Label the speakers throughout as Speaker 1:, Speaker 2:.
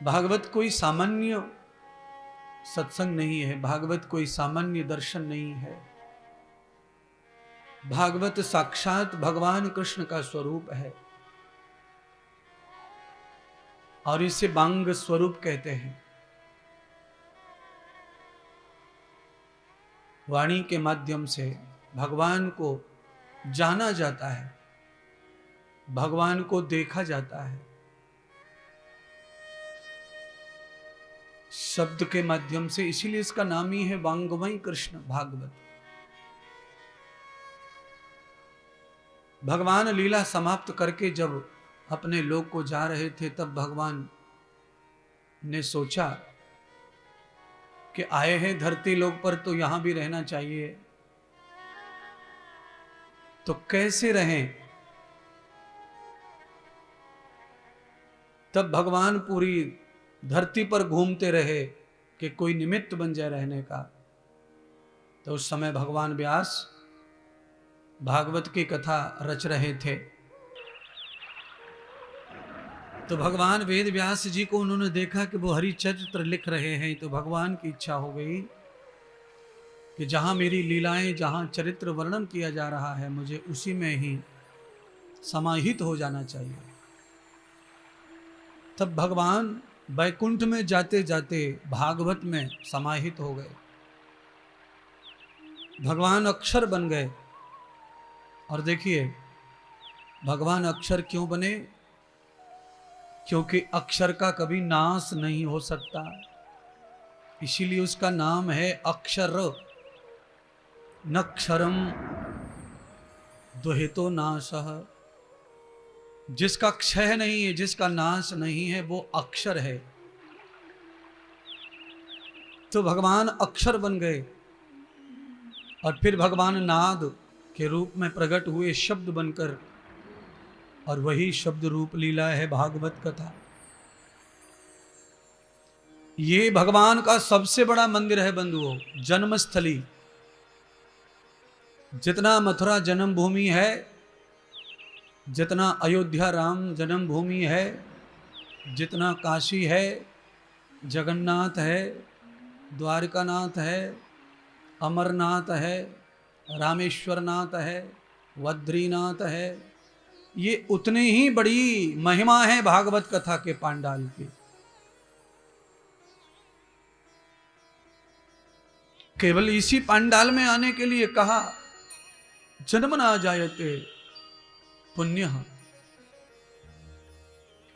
Speaker 1: भागवत कोई सामान्य सत्संग नहीं है, भागवत कोई सामान्य दर्शन नहीं है। भागवत साक्षात भगवान कृष्ण का स्वरूप है और इसे बांग स्वरूप कहते हैं। वाणी के माध्यम से भगवान को जाना जाता है, भगवान को देखा जाता है। शब्द के माध्यम से, इसीलिए इसका नाम ही है वांगमय कृष्ण भागवत। भगवान लीला समाप्त करके जब अपने लोक को जा रहे थे, तब भगवान ने सोचा कि आए हैं धरती लोक पर तो यहां भी रहना चाहिए, तो कैसे रहें। तब भगवान पूरी धरती पर घूमते रहे कि कोई निमित्त बन जाए रहने का। तो उस समय भगवान व्यास भागवत की कथा रच रहे थे। तो भगवान वेद व्यास जी को उन्होंने देखा कि वो हरि चरित्र लिख रहे हैं। तो भगवान की इच्छा हो गई कि जहां मेरी लीलाएं, जहां चरित्र वर्णन किया जा रहा है, मुझे उसी में ही समाहित हो जाना चाहिए। तब भगवान वैकुंठ में जाते जाते भागवत में समाहित हो गए। भगवान अक्षर बन गए। और देखिए भगवान अक्षर क्यों बने? क्योंकि अक्षर का कभी नाश नहीं हो सकता, इसीलिए उसका नाम है अक्षर। नक्षरम दुहितो नाशः। जिसका क्षय नहीं है, जिसका नाश नहीं है, वो अक्षर है। तो भगवान अक्षर बन गए और फिर भगवान नाद के रूप में प्रकट हुए, शब्द बनकर। और वही शब्द रूप लीला है भागवत कथा। ये भगवान का सबसे बड़ा मंदिर है बंधुओं, जन्मस्थली। जितना मथुरा जन्म भूमि है, जितना अयोध्या राम जन्म भूमि है, जितना काशी है, जगन्नाथ है, द्वारकानाथ है, अमरनाथ है, रामेश्वरनाथ है, बद्रीनाथ है, ये उतनी ही बड़ी महिमा है भागवत कथा के पांडाल की। केवल इसी पांडाल में आने के लिए कहा, जन्म ना जायते पुण्य।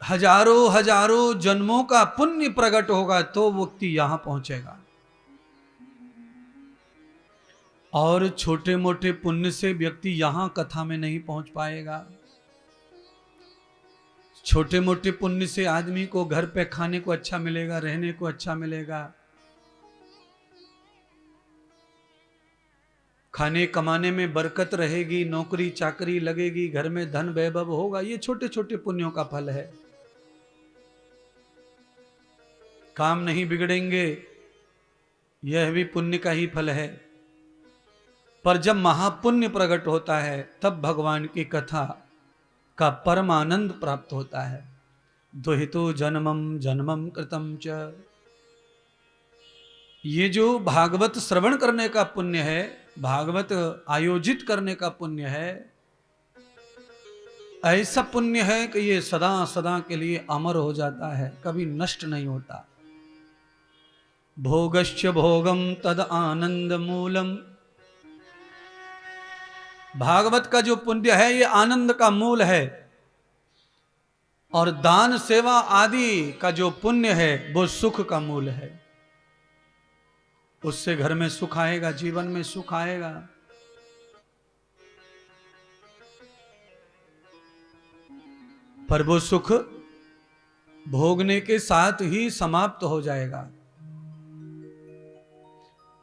Speaker 1: हजारों हजारों जन्मों का पुण्य प्रकट होगा तो व्यक्ति यहां पहुंचेगा। और छोटे मोटे पुण्य से व्यक्ति यहां कथा में नहीं पहुंच पाएगा। छोटे मोटे पुण्य से आदमी को घर पे खाने को अच्छा मिलेगा, रहने को अच्छा मिलेगा, खाने कमाने में बरकत रहेगी, नौकरी चाकरी लगेगी, घर में धन वैभव होगा। ये छोटे छोटे पुण्यों का फल है। काम नहीं बिगड़ेंगे, यह भी पुण्य का ही फल है। पर जब महापुण्य प्रकट होता है, तब भगवान की कथा का परम आनंद प्राप्त होता है। दुहितो जन्मम जन्मम कृतम च। ये जो भागवत श्रवण करने का पुण्य है, भागवत आयोजित करने का पुण्य है, ऐसा पुण्य है कि ये सदा सदा के लिए अमर हो जाता है, कभी नष्ट नहीं होता। भोगश्च भोगम तद आनंद मूलम। भागवत का जो पुण्य है, ये आनंद का मूल है। और दान सेवा आदि का जो पुण्य है, वो सुख का मूल है। उससे घर में सुख आएगा, जीवन में सुख आएगा। पर वो सुख भोगने के साथ ही समाप्त हो जाएगा।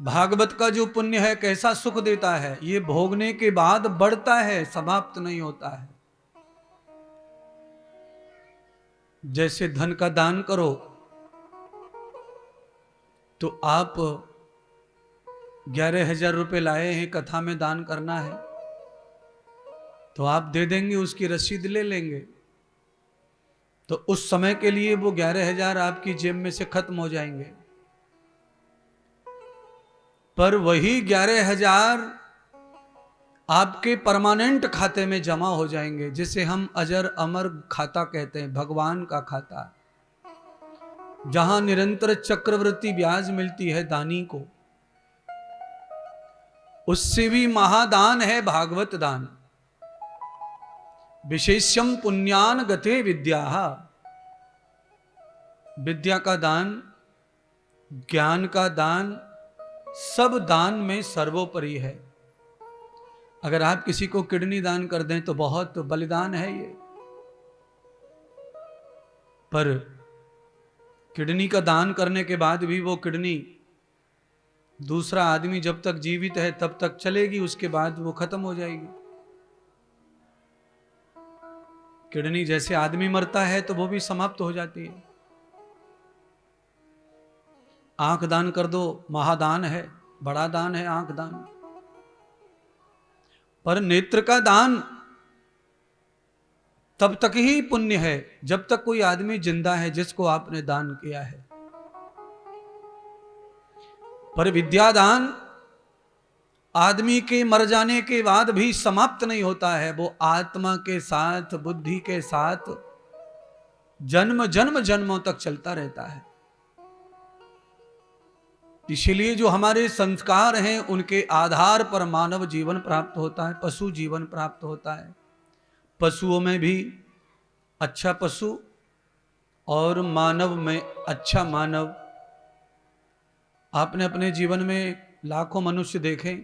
Speaker 1: भागवत का जो पुण्य है, कैसा सुख देता है, ये भोगने के बाद बढ़ता है, समाप्त नहीं होता है। जैसे धन का दान करो तो आप 11,000 रुपए लाए हैं, कथा में दान करना है, तो आप दे देंगे, उसकी रसीद ले लेंगे। तो उस समय के लिए वो 11,000 आपकी जेब में से खत्म हो जाएंगे, पर वही 11,000 आपके परमानेंट खाते में जमा हो जाएंगे, जिसे हम अजर अमर खाता कहते हैं, भगवान का खाता, जहां निरंतर चक्रवृद्धि ब्याज मिलती है दानी को। उससे भी महादान है भागवत दान। विशेष्यम पुण्यान गते विद्या, विद्या का दान, ज्ञान का दान, सब दान में सर्वोपरि है। अगर आप किसी को किडनी दान कर दें तो बहुत बलिदान है ये, पर किडनी का दान करने के बाद भी वो किडनी दूसरा आदमी जब तक जीवित है तब तक चलेगी, उसके बाद वो खत्म हो जाएगी। किडनी जैसे आदमी मरता है तो वो भी समाप्त हो जाती है। आंख दान कर दो, महादान है, बड़ा दान है आंख दान। पर नेत्र का दान तब तक ही पुण्य है जब तक कोई आदमी जिंदा है जिसको आपने दान किया है। पर विद्यादान आदमी के मर जाने के बाद भी समाप्त नहीं होता है, वो आत्मा के साथ, बुद्धि के साथ जन्म जन्म जन्मों तक चलता रहता है। इसलिए जो हमारे संस्कार हैं उनके आधार पर मानव जीवन प्राप्त होता है, पशु जीवन प्राप्त होता है। पशुओं में भी अच्छा पशु और मानव में अच्छा मानव। आपने अपने जीवन में लाखों मनुष्य देखे,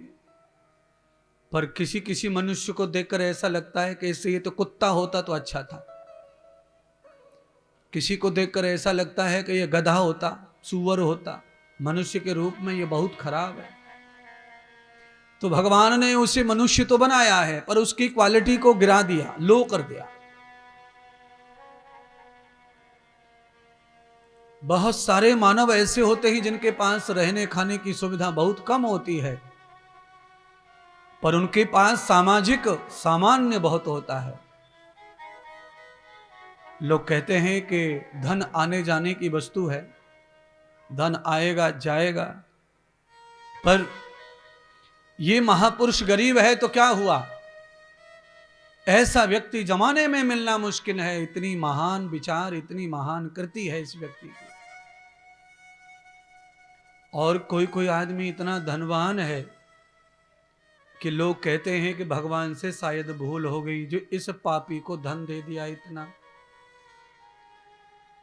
Speaker 1: पर किसी किसी मनुष्य को देखकर ऐसा लगता है कि इससे ये तो कुत्ता होता तो अच्छा था। किसी को देखकर ऐसा लगता है कि ये गधा होता, सूअर होता, मनुष्य के रूप में ये बहुत खराब है। तो भगवान ने उसे मनुष्य तो बनाया है पर उसकी क्वालिटी को गिरा दिया, लो कर दिया। बहुत सारे मानव ऐसे होते हैं जिनके पास रहने खाने की सुविधा बहुत कम होती है, पर उनके पास सामाजिक सामान्य बहुत होता है। लोग कहते हैं कि धन आने जाने की वस्तु है, धन आएगा जाएगा, पर ये महापुरुष गरीब है तो क्या हुआ, ऐसा व्यक्ति जमाने में मिलना मुश्किल है। इतनी महान विचार, इतनी महान कृति है इस व्यक्ति की। और कोई कोई आदमी इतना धनवान है कि लोग कहते हैं कि भगवान से शायद भूल हो गई जो इस पापी को धन दे दिया इतना।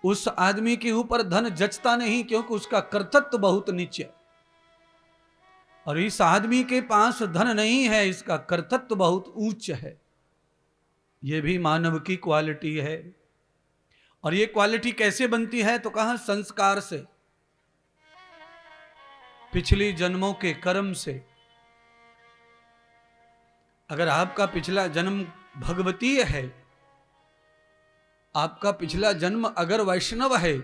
Speaker 1: उस आदमी के ऊपर धन जचता नहीं क्योंकि उसका कर्तव्य बहुत नीचे, और इस आदमी के पास धन नहीं है, इसका कर्तव्य बहुत ऊंच है। यह भी मानव की क्वालिटी है। और ये क्वालिटी कैसे बनती है तो कहा, संस्कार से, पिछली जन्मों के कर्म से। अगर आपका पिछला जन्म भगवतीय है, आपका पिछला जन्म अगर वैष्णव है,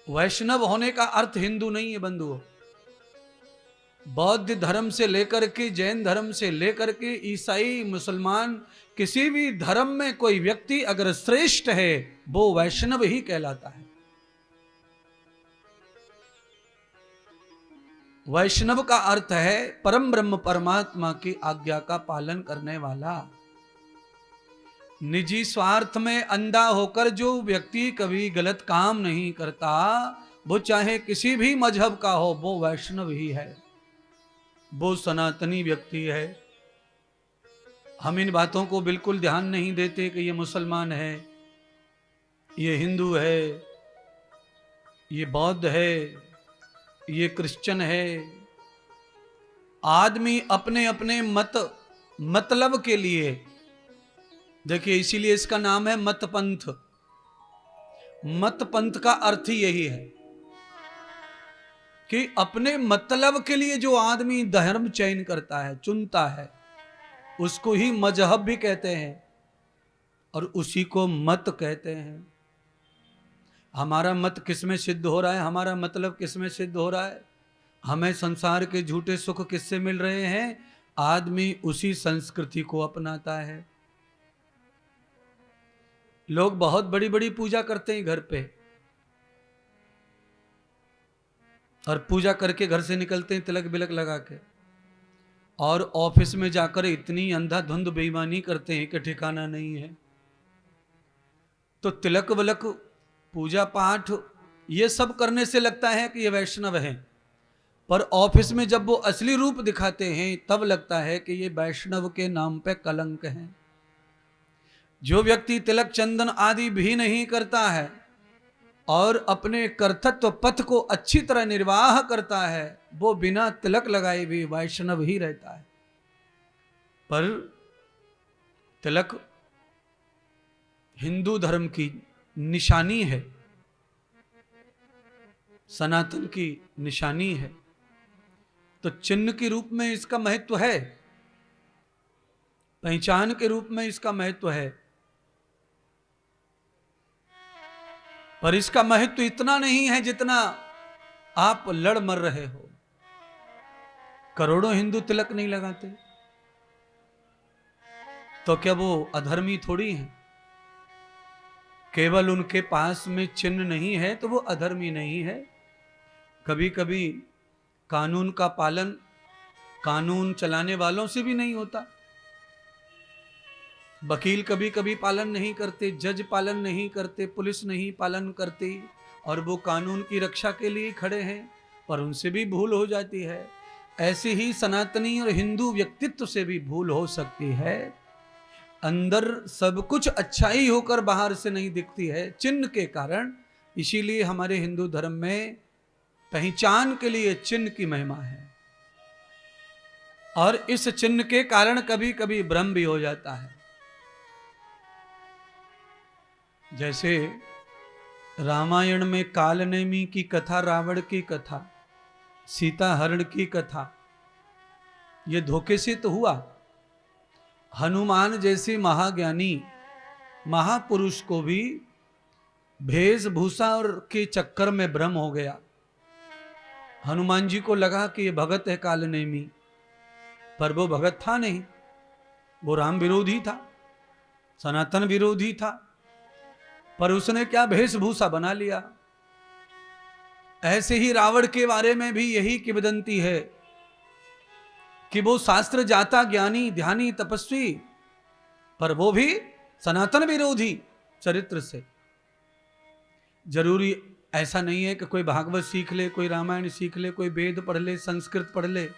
Speaker 1: वैष्णव होने का अर्थ हिंदू नहीं है बंधुओं। बौद्ध धर्म से लेकर के, जैन धर्म से लेकर के, ईसाई, मुसलमान, किसी भी धर्म में कोई व्यक्ति अगर श्रेष्ठ है वो वैष्णव ही कहलाता है। वैष्णव का अर्थ है परम ब्रह्म परमात्मा की आज्ञा का पालन करने वाला। निजी स्वार्थ में अंधा होकर जो व्यक्ति कभी गलत काम नहीं करता, वो चाहे किसी भी मजहब का हो, वो वैष्णव ही है, वो सनातनी व्यक्ति है। हम इन बातों को बिल्कुल ध्यान नहीं देते कि ये मुसलमान है, ये हिंदू है, ये बौद्ध है, ये क्रिश्चियन है। आदमी अपने अपने मतलब के लिए, देखिए इसीलिए इसका नाम है मत पंथ। मत पंथ का अर्थ ही यही है कि अपने मतलब के लिए जो आदमी धर्म चयन करता है, चुनता है, उसको ही मजहब भी कहते हैं और उसी को मत कहते हैं। हमारा मत किसमें सिद्ध हो रहा है, हमारा मतलब किसमें सिद्ध हो रहा है, हमें संसार के झूठे सुख किससे मिल रहे हैं, आदमी उसी संस्कृति को अपनाता है। लोग बहुत बड़ी बड़ी पूजा करते हैं घर पे, और पूजा करके घर से निकलते हैं तिलक बिलक लगा के, और ऑफिस में जाकर इतनी अंधाधुंध बेईमानी करते हैं कि ठिकाना नहीं है। तो तिलक विलक, पूजा पाठ, ये सब करने से लगता है कि ये वैष्णव हैं, पर ऑफिस में जब वो असली रूप दिखाते हैं तब लगता है कि ये वैष्णव के नाम पे कलंक है। जो व्यक्ति तिलक चंदन आदि भी नहीं करता है और अपने कर्तव्य पथ को अच्छी तरह निर्वाह करता है, वो बिना तिलक लगाए भी वैष्णव ही रहता है। पर तिलक हिंदू धर्म की निशानी है, सनातन की निशानी है, तो चिन्ह के रूप में इसका महत्व है, पहचान के रूप में इसका महत्व है। पर इसका महत्व इतना नहीं है जितना आप लड़ मर रहे हो। करोड़ों हिंदू तिलक नहीं लगाते, तो क्या वो अधर्मी थोड़ी हैं? केवल उनके पास में चिन्ह नहीं है तो वो अधर्मी नहीं है। कभी कभी कानून का पालन कानून चलाने वालों से भी नहीं होता। वकील कभी कभी पालन नहीं करते, जज पालन नहीं करते, पुलिस नहीं पालन करती, और वो कानून की रक्षा के लिए खड़े हैं, पर उनसे भी भूल हो जाती है। ऐसे ही सनातनी और हिंदू व्यक्तित्व से भी भूल हो सकती है। अंदर सब कुछ अच्छाई होकर बाहर से नहीं दिखती है, चिन्ह के कारण। इसीलिए हमारे हिंदू धर्म में पहचान के लिए चिन्ह की महिमा है, और इस चिन्ह के कारण कभी कभी भ्रम भी हो जाता है। जैसे रामायण में कालनेमी की कथा, रावण की कथा, सीता हरण की कथा, ये धोखे से तो हुआ। हनुमान जैसे महाज्ञानी महापुरुष को भी वेशभूषा और के चक्कर में भ्रम हो गया। हनुमान जी को लगा कि ये भगत है कालनेमी, पर वो भगत था नहीं, वो राम विरोधी था, सनातन विरोधी था, पर उसने क्या वेशभूषा बना लिया। ऐसे ही रावण के बारे में भी यही किंवदंती है कि वो शास्त्र जाता ज्ञानी ध्यानी तपस्वी, पर वो भी सनातन विरोधी चरित्र से। जरूरी ऐसा नहीं है कि कोई भागवत सीख ले, कोई रामायण सीख ले, कोई वेद पढ़ ले, संस्कृत पढ़ ले,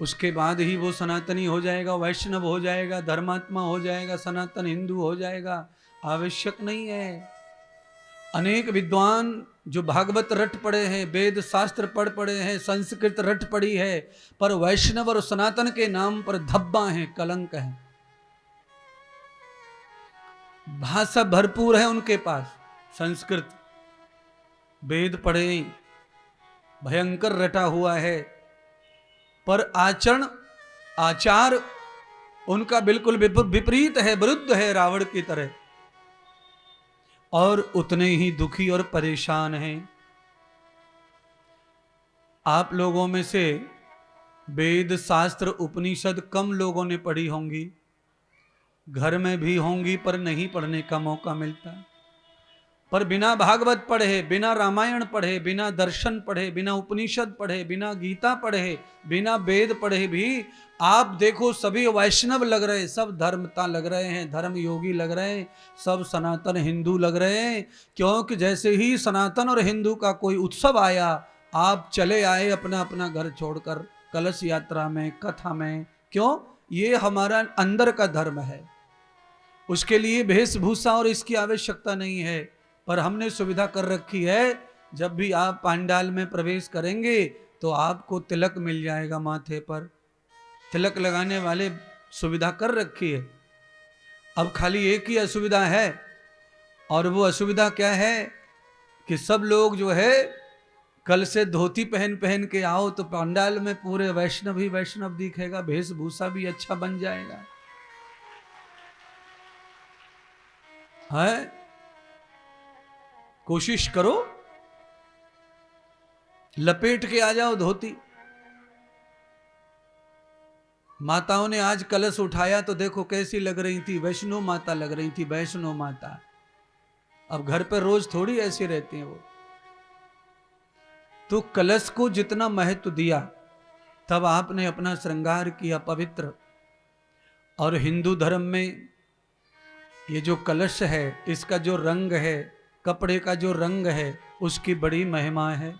Speaker 1: उसके बाद ही वो सनातनी हो जाएगा, वैष्णव हो जाएगा, धर्मात्मा हो जाएगा, सनातन हिंदू हो जाएगा। आवश्यक नहीं है। अनेक विद्वान जो भागवत रट पड़े हैं, वेद शास्त्र पढ़ पड़े हैं, संस्कृत रट पड़ी है, पर वैष्णव और सनातन के नाम पर धब्बा हैं, कलंक है। भाषा भरपूर है उनके पास, संस्कृत वेद पढ़े, भयंकर रटा हुआ है, पर आचरण आचार उनका बिल्कुल विपरीत है, विरुद्ध है रावण की तरह, और उतने ही दुखी और परेशान हैं। आप लोगों में से वेद शास्त्र उपनिषद कम लोगों ने पढ़ी होंगी, घर में भी होंगी, पर नहीं पढ़ने का मौका मिलता। पर बिना भागवत पढ़े, बिना रामायण पढ़े, बिना दर्शन पढ़े, बिना उपनिषद पढ़े, बिना गीता पढ़े, बिना वेद पढ़े भी आप देखो सभी वैष्णव लग रहे, सब धर्मता लग रहे हैं, धर्म योगी लग रहे हैं, सब सनातन हिंदू लग रहे हैं। क्योंकि जैसे ही सनातन और हिंदू का कोई उत्सव आया, आप चले आए अपना अपना घर छोड़कर कलश यात्रा में, कथा में। क्यों? ये हमारा अंदर का धर्म है, उसके लिए वेशभूषा और इसकी आवश्यकता नहीं है। पर हमने सुविधा कर रखी है, जब भी आप पंडाल में प्रवेश करेंगे तो आपको तिलक मिल जाएगा माथे पर। तिलक लगाने वाले सुविधा कर रखी है। अब खाली एक ही असुविधा है, और वो असुविधा क्या है कि सब लोग जो है कल से धोती पहन पहन के आओ तो पंडाल में पूरे वैष्णव ही वैष्णव दिखेगा, वेशभूषा भी अच्छा बन जाएगा। है, कोशिश करो, लपेट के आ जाओ धोती। माताओं ने आज कलश उठाया तो देखो कैसी लग रही थी, वैष्णो माता लग रही थी, वैष्णो माता। अब घर पे रोज थोड़ी ऐसी रहती हैं वो। तो कलश को जितना महत्व दिया, तब आपने अपना श्रृंगार किया पवित्र। और हिंदू धर्म में ये जो कलश है, इसका जो रंग है, कपड़े का जो रंग है, उसकी बड़ी महिमा है।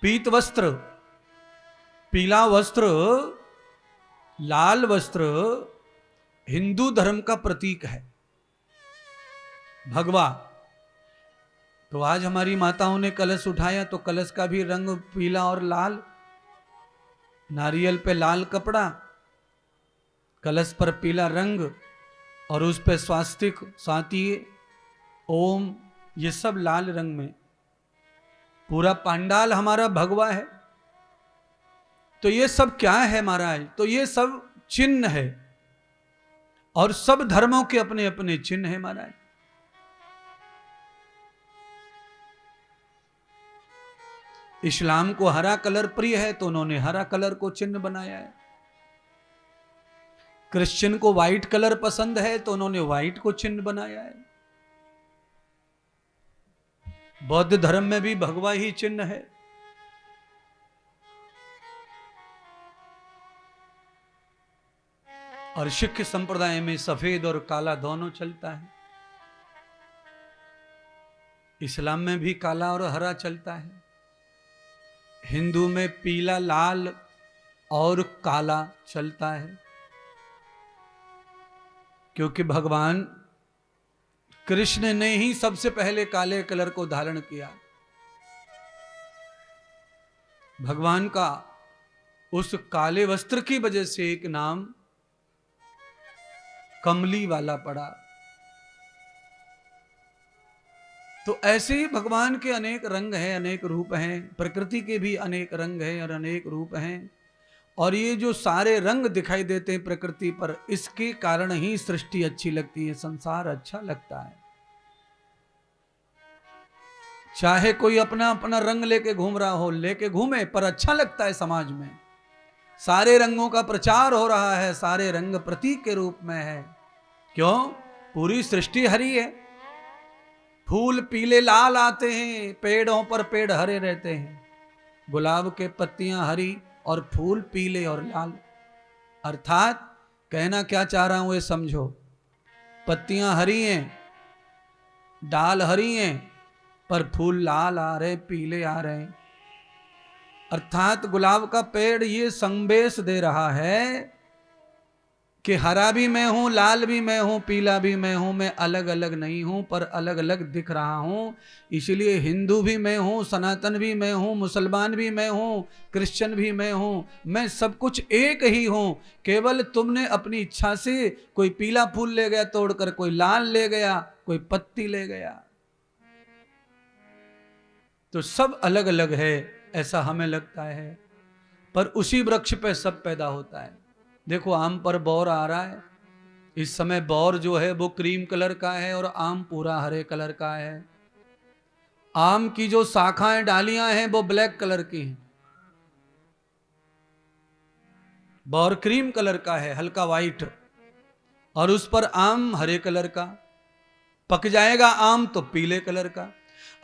Speaker 1: पीत वस्त्र, पीला वस्त्र, लाल वस्त्र हिंदू धर्म का प्रतीक है। भगवा, तो आज हमारी माताओं ने कलश उठाया तो कलश का भी रंग पीला और लाल, नारियल पे लाल कपड़ा, कलश पर पीला रंग और उस पे स्वास्तिक, सातिये, ओम, ये सब लाल रंग में। पूरा पंडाल हमारा भगवा है। तो ये सब क्या है महाराज? तो ये सब चिन्ह है और सब धर्मों के अपने अपने चिन्ह है महाराज। इस्लाम को हरा कलर प्रिय है तो उन्होंने हरा कलर को चिन्ह बनाया है। क्रिश्चियन को व्हाइट कलर पसंद है तो उन्होंने व्हाइट को चिन्ह बनाया है। बौद्ध धर्म में भी भगवा ही चिन्ह है। और सिख संप्रदाय में सफेद और काला दोनों चलता है। इस्लाम में भी काला और हरा चलता है। हिंदू में पीला, लाल और काला चलता है, क्योंकि भगवान कृष्ण ने ही सबसे पहले काले कलर को धारण किया। भगवान का उस काले वस्त्र की वजह से एक नाम कमली वाला पड़ा। तो ऐसे ही भगवान के अनेक रंग हैं, अनेक रूप हैं। प्रकृति के भी अनेक रंग हैं और अनेक रूप हैं। और ये जो सारे रंग दिखाई देते हैं प्रकृति पर, इसके कारण ही सृष्टि अच्छी लगती है, संसार अच्छा लगता है। चाहे कोई अपना अपना रंग लेके घूम रहा हो, लेके घूमे, पर अच्छा लगता है समाज में। सारे रंगों का प्रचार हो रहा है, सारे रंग प्रतीक के रूप में है। क्यों? पूरी सृष्टि हरी है। फूल पीले लाल आते हैं, पेड़ों पर पेड़ हरे रहते हैं। गुलाब के पत्तियां हरी और फूल पीले और लाल। अर्थात कहना क्या चाह रहा हूं ये समझो। पत्तियां हरी हैं, डाल हरी हैं, पर फूल लाल आ रहे, पीले आ रहे। अर्थात गुलाब का पेड़ ये संदेश दे रहा है कि हरा भी मैं हूं, लाल भी मैं हूं, पीला भी मैं हूं। मैं अलग अलग नहीं हूं, पर अलग अलग दिख रहा हूं। इसलिए हिंदू भी मैं हूं, सनातन भी मैं हूं, मुसलमान भी मैं हूं, क्रिश्चियन भी मैं हूं। मैं सब कुछ एक ही हूं। केवल तुमने अपनी इच्छा से कोई पीला फूल ले गया तोड़कर, कोई लाल ले गया, कोई पत्ती ले गया। तो सब अलग अलग है, ऐसा हमें लगता है, पर उसी वृक्ष पे सब पैदा होता है। देखो आम पर बौर आ रहा है। इस समय बौर जो है वो क्रीम कलर का है और आम पूरा हरे कलर का है। आम की जो शाखाएं, डालियां हैं, वो ब्लैक कलर की हैं। बौर क्रीम कलर का है, हल्का वाइट, और उस पर आम हरे कलर का। पक जाएगा आम तो पीले कलर का।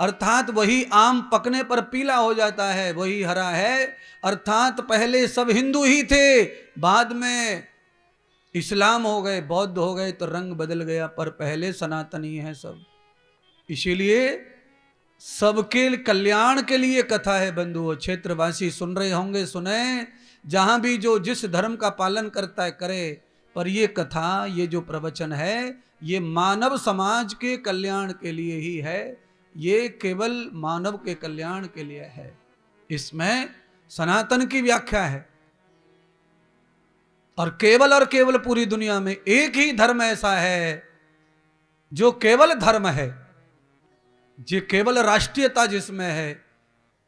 Speaker 1: अर्थात वही आम पकने पर पीला हो जाता है, वही हरा है। अर्थात पहले सब हिंदू ही थे, बाद में इस्लाम हो गए, बौद्ध हो गए, तो रंग बदल गया, पर पहले सनातनी है सब। इसीलिए सबके कल्याण के लिए कथा है बंधुओं। क्षेत्रवासी सुन रहे होंगे, सुने। जहां भी जो जिस धर्म का पालन करता है करे, पर ये कथा, ये जो प्रवचन है, ये मानव समाज के कल्याण के लिए ही है। ये केवल मानव के कल्याण के लिए है। इसमें सनातन की व्याख्या है। और केवल पूरी दुनिया में एक ही धर्म ऐसा है जो केवल धर्म है, जो केवल राष्ट्रीयता जिसमें है,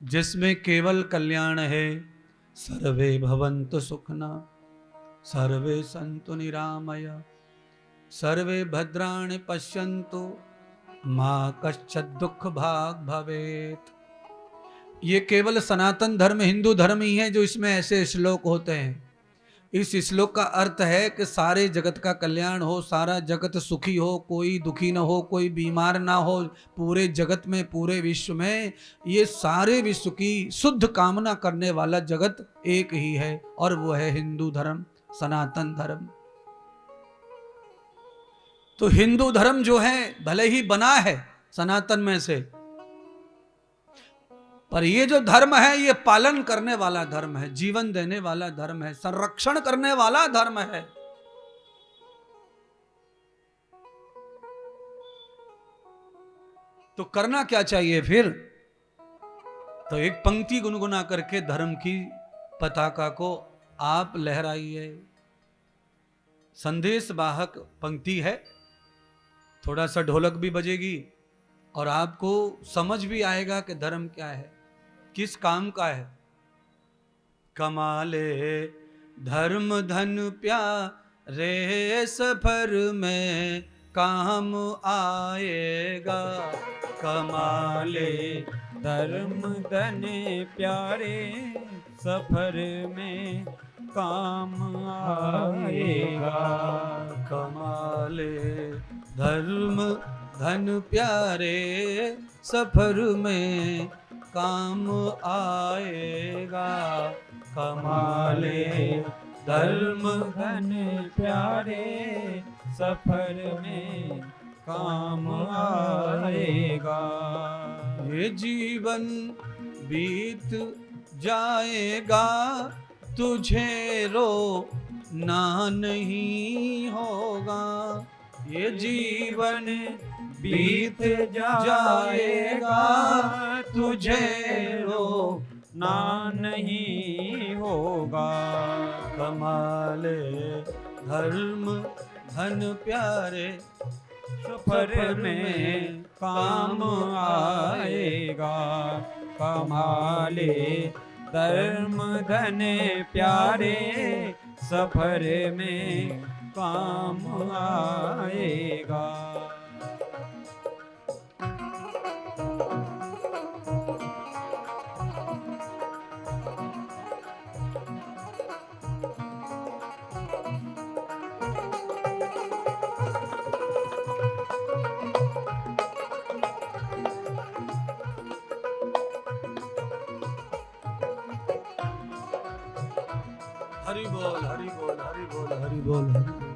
Speaker 1: जिसमें केवल कल्याण है। सर्वे भवन्तु सुखिनः, सर्वे सन्तु निरामया, सर्वे भद्राणि पश्यन्तु, मां कश्चित् दुख भाग भवेत्। ये केवल सनातन धर्म, हिंदू धर्म ही है जो इसमें ऐसे श्लोक होते हैं। इस श्लोक का अर्थ है कि सारे जगत का कल्याण हो, सारा जगत सुखी हो, कोई दुखी ना हो, कोई बीमार ना हो। पूरे जगत में, पूरे विश्व में, ये सारे विश्व की शुद्ध कामना करने वाला जगत एक ही है, और वो है हिंदू धर्म, सनातन धर्म। तो हिंदू धर्म जो है भले ही बना है सनातन में से, पर ये जो धर्म है ये पालन करने वाला धर्म है, जीवन देने वाला धर्म है, संरक्षण करने वाला धर्म है। तो करना क्या चाहिए फिर? तो एक पंक्ति गुनगुना करके धर्म की पताका को आप लहराइए। संदेश वाहक पंक्ति है, थोड़ा सा ढोलक भी बजेगी और आपको समझ भी आएगा कि धर्म क्या है, किस काम का है। कमाले धर्म धन प्यारे सफर में काम आएगा। कमाले
Speaker 2: धर्म धन प्यारे सफर में काम आएगा।
Speaker 1: कमाले धर्म धन प्यारे सफर में काम आएगा।
Speaker 2: कमाले धर्म धन प्यारे सफर में काम आएगा।
Speaker 1: ये जीवन बीत जाएगा, तुझे रो ना नहीं होगा। ये जीवन बीत जाएगा, तुझे रो
Speaker 2: ना नहीं होगा।
Speaker 1: कमाले धर्म धन प्यारे
Speaker 2: सफर में काम आएगा। कमाले धर्म धन प्यारे सफर में काम आएगा।
Speaker 1: हरि बोल, हरि बोल, हरि बोल, हरि बोल, हरि बोल।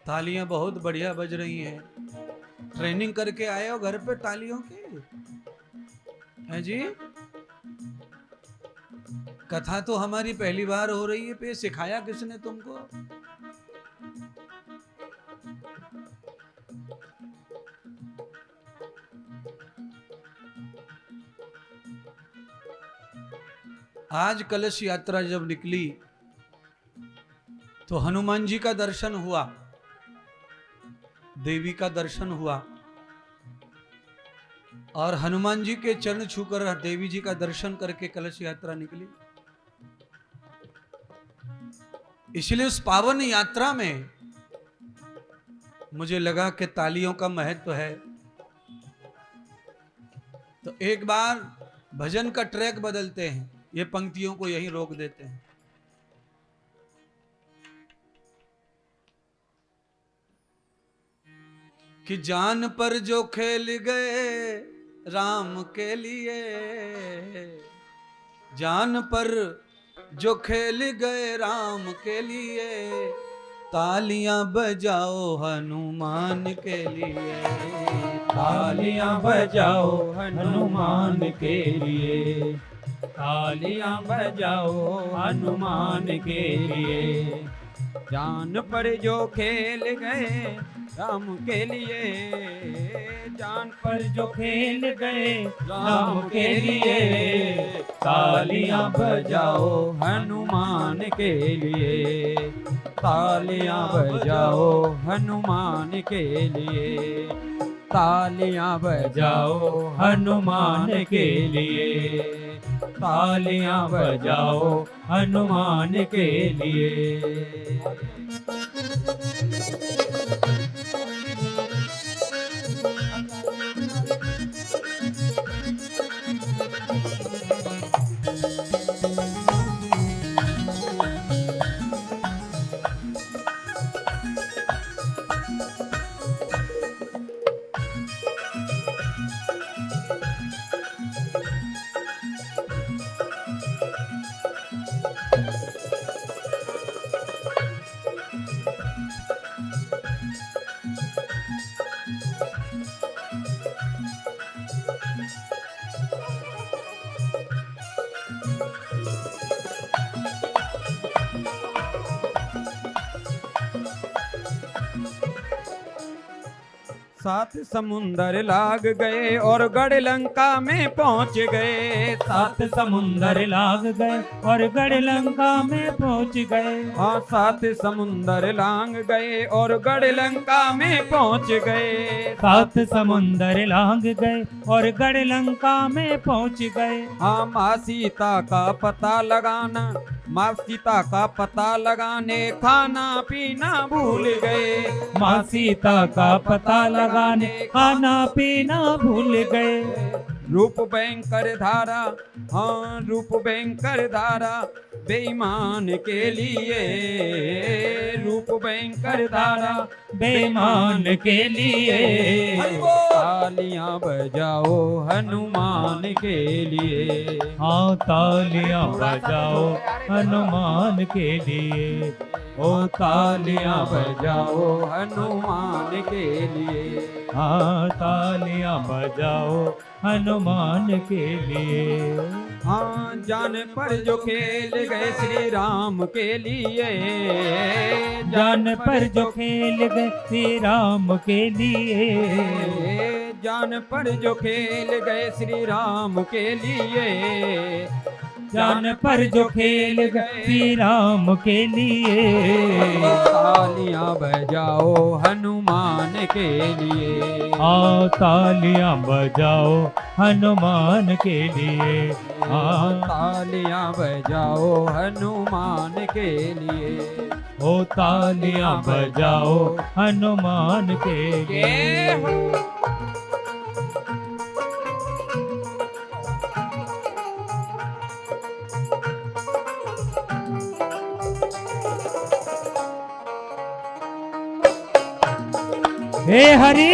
Speaker 1: तालियां बहुत बढ़िया बज रही हैं। ट्रेनिंग करके आए हो घर पे तालियों की, है जी? कथा तो हमारी पहली बार हो रही है, पे सिखाया किसने तुमको? आज कलश यात्रा जब निकली तो हनुमान जी का दर्शन हुआ, देवी का दर्शन हुआ, और हनुमान जी के चरण छूकर देवी जी का दर्शन करके कलश यात्रा निकली। इसलिए उस पावन यात्रा में मुझे लगा कि तालियों का महत्व है। तो एक बार भजन का ट्रैक बदलते हैं, ये पंक्तियों को यहीं रोक देते हैं। कि जान पर जो खेल गए राम के लिए, जान पर जो खेल गए राम के लिए, तालियां बजाओ हनुमान के लिए।
Speaker 2: तालियां बजाओ हनुमान के लिए। तालियां बजाओ हनुमान के लिए। जान पर जो खेल गए राम के लिए, जान पर जो खेल गए राम के लिए, तालियां बजाओ हनुमान के लिए। तालियां बजाओ हनुमान के लिए, तालियां बजाओ हनुमान के लिए, तालियां बजाओ हनुमान के लिए। सात समुंदर लाग गए और गढ़ लंका में पहुंच गए,
Speaker 3: सात समुंदर लाग गए और गढ़ लंका में पहुंच गए।
Speaker 2: हाँ, सात समुंदर लांग गए और गढ़ लंका में पहुंच गए,
Speaker 3: सात समुंदर लांग गए और गढ़ लंका में पहुंच गए।
Speaker 2: हाँ, माँ सीता का पता लगाना, माँ सीता का पता लगाने खाना पीना भूल गए,
Speaker 3: माँ सीता का पता लगाने खाना पीना भूल गए।
Speaker 2: रूप भयंकर धारा, हाँ रूप भयंकर धारा बेईमान के लिए, रूप भयंकर धारा
Speaker 3: बेईमान के लिए।
Speaker 2: तालियां बजाओ हनुमान के लिए,
Speaker 3: हाँ तालियां बजाओ हनुमान के लिए,
Speaker 2: ओ तालियां बजाओ हनुमान के लिए,
Speaker 3: हाँ तालियां बजाओ हनुमान के लिए।
Speaker 2: हाँ, जान पर जो खेल गए श्री राम के लिए,
Speaker 3: जान पर जो खेल गए श्री राम के लिए,
Speaker 2: जान पर जो खेल गए श्री राम के लिए,
Speaker 3: जान पर जो खेल गए श्री राम के लिए।
Speaker 2: तालियां बजाओ हनुमान के लिए,
Speaker 3: आओ तालियां बजाओ हनुमान के लिए, हाँ
Speaker 2: तालियां बजाओ हनुमान के लिए,
Speaker 3: ओ तालियां बजाओ हनुमान के लिए। हे हरि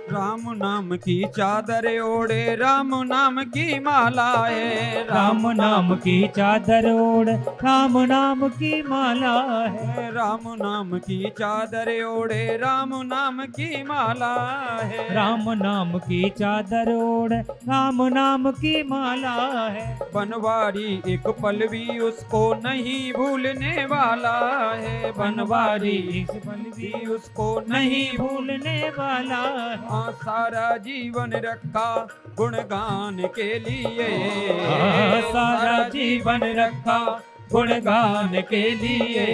Speaker 2: राम नाम की चादर ओढ़े राम नाम की माला है,
Speaker 3: राम नाम की चादर ओढ़ राम नाम की माला है,
Speaker 2: राम नाम की चादर ओढ़े राम नाम की माला है,
Speaker 3: राम नाम की चादर ओढ़ राम नाम की माला है।
Speaker 2: बनवारी एक पल भी उसको नहीं भूलने वाला है,
Speaker 3: बनवारी इस पल
Speaker 2: भी
Speaker 3: भी
Speaker 2: उसको
Speaker 3: नहीं भूलने वाला है।
Speaker 2: हाँ, सारा जीवन रखा गुणगान के लिए,
Speaker 3: हाँ, सारा जीवन रखा गुणगान के लिए।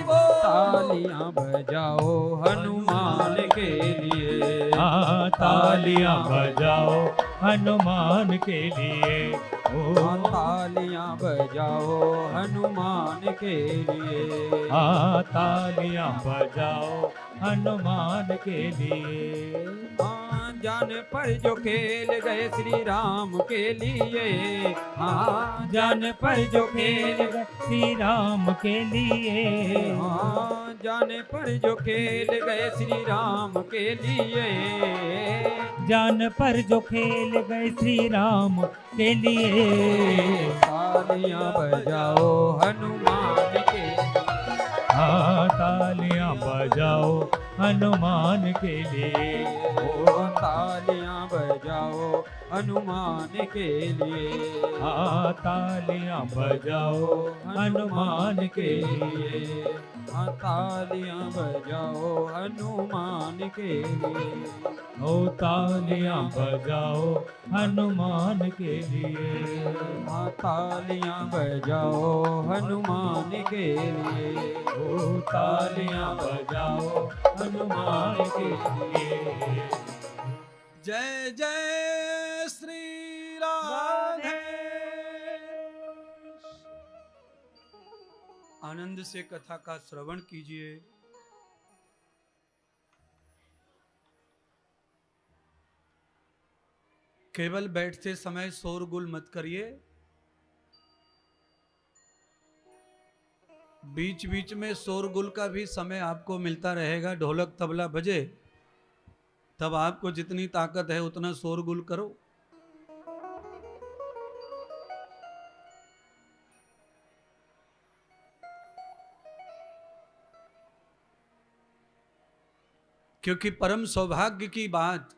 Speaker 2: तालियां बजाओ हनुमान के लिए,
Speaker 3: हाँ तालियां बजाओ हनुमान के लिए,
Speaker 2: हाँ,
Speaker 3: ओ
Speaker 2: तालियां बजाओ हनुमान के लिए,
Speaker 3: हाँ तालियां बजाओ हनुमान के लिए।
Speaker 2: हाँ, जान पर जो खेल गए श्री राम के लिए, हाँ
Speaker 3: जान पर जो खेल गए श्री राम के लिए,
Speaker 2: हाँ जान पर जो खेल गए श्री राम के लिए,
Speaker 3: जान पर जो खेल गए श्री राम के लिए।
Speaker 2: तालियां बजाओ हनुमान के,
Speaker 3: हाँ तालियां बजाओ हनुमान के लिए,
Speaker 2: ओ तालियां बजाओ हनुमान के लिए,
Speaker 3: हाँ तालियां बजाओ हनुमान के लिए,
Speaker 2: हाँ तालियां बजाओ हनुमान के लिए,
Speaker 3: ओ तालियां बजाओ हनुमान के लिए,
Speaker 2: हाँ तालियां बजाओ हनुमान के लिए,
Speaker 3: ओ तालियां बजाओ हनुमान के लिए।
Speaker 1: जय जय श्री राधे। आनंद से कथा का श्रवण कीजिए। केवल बैठते समय शोरगुल मत करिए, बीच बीच में शोरगुल का भी समय आपको मिलता रहेगा। ढोलक तबला बजे तब आपको जितनी ताकत है उतना शोरगुल करो। क्योंकि परम सौभाग्य की बात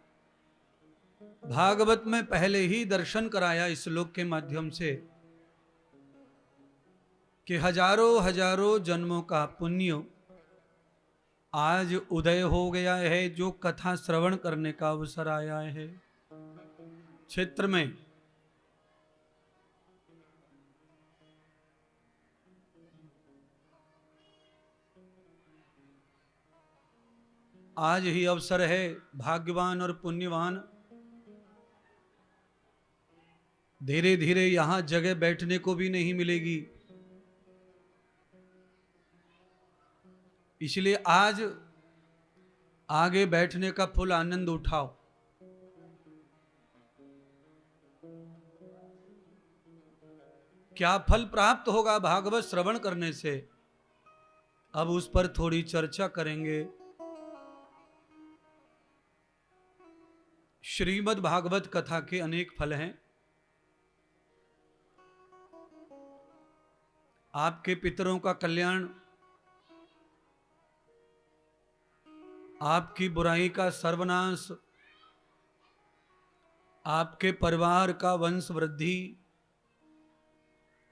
Speaker 1: भागवत में पहले ही दर्शन कराया इस श्लोक के माध्यम से कि हजारों हजारों जन्मों का पुण्य आज उदय हो गया है, जो कथा श्रवण करने का अवसर आया है क्षेत्र में। आज ही अवसर है, भाग्यवान और पुण्यवान धीरे धीरे यहां जगह बैठने को भी नहीं मिलेगी, इसलिए आज आगे बैठने का फुल आनंद उठाओ। क्या फल प्राप्त होगा भागवत श्रवण करने से, अब उस पर थोड़ी चर्चा करेंगे। श्रीमद् भागवत कथा के अनेक फल हैं। आपके पितरों का कल्याण, आपकी बुराई का सर्वनाश, आपके परिवार का वंश वृद्धि,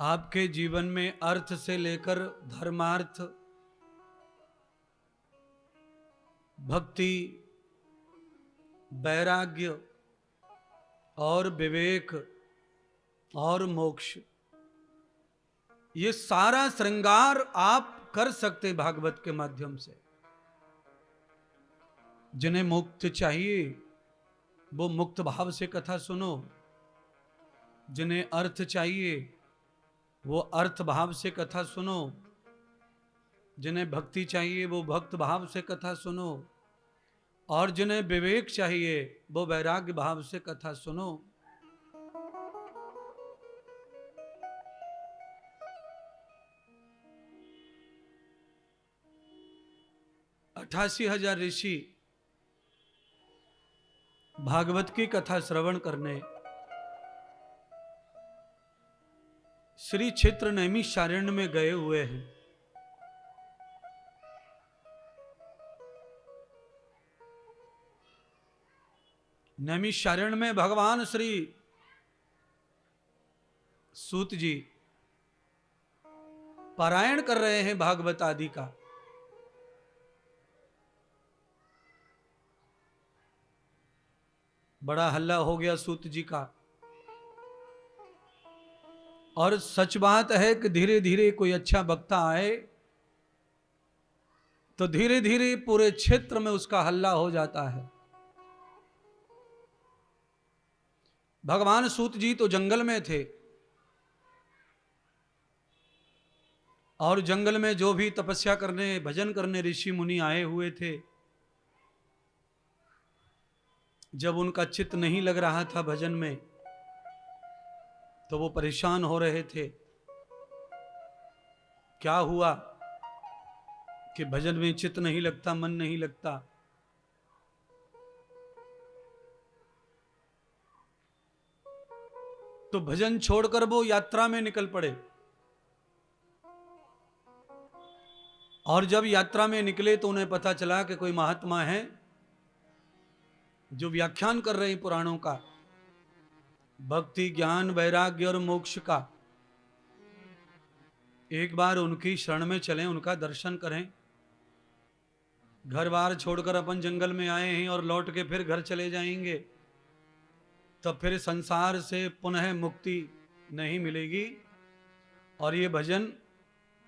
Speaker 1: आपके जीवन में अर्थ से लेकर धर्मार्थ, भक्ति, वैराग्य और विवेक और मोक्ष, ये सारा श्रृंगार आप कर सकते भागवत के माध्यम से। जिन्हें मुक्त चाहिए वो मुक्त भाव से कथा सुनो, जिन्हें अर्थ चाहिए वो अर्थ भाव से कथा सुनो, जिन्हें भक्ति चाहिए वो भक्त भाव से कथा सुनो, और जिन्हें विवेक चाहिए वो वैराग्य भाव से कथा सुनो। अठासी हजार ऋषि भागवत की कथा श्रवण करने श्री क्षेत्र नैमिषारण्य में गए हुए हैं। नैमिषारण्य में भगवान श्री सूत जी पारायण कर रहे हैं भागवत आदि का। बड़ा हल्ला हो गया सूत जी का, और सच बात है कि धीरे धीरे कोई अच्छा वक्ता आए तो धीरे धीरे पूरे क्षेत्र में उसका हल्ला हो जाता है। भगवान सूत जी तो जंगल में थे, और जंगल में जो भी तपस्या करने भजन करने ऋषि मुनि आए हुए थे, जब उनका चित्त नहीं लग रहा था भजन में, तो वो परेशान हो रहे थे। क्या हुआ कि भजन में चित्त नहीं लगता, मन नहीं लगता? तो भजन छोड़कर वो यात्रा में निकल पड़े। और जब यात्रा में निकले तो उन्हें पता चला कि कोई महात्मा है जो व्याख्यान कर रहे हैं पुराणों का, भक्ति, ज्ञान, वैराग्य और मोक्ष का। एक बार उनकी शरण में चलें, उनका दर्शन करें। घर बार छोड़कर अपन जंगल में आए हैं और लौट के फिर घर चले जाएंगे, तब फिर संसार से पुनः मुक्ति नहीं मिलेगी, और ये भजन,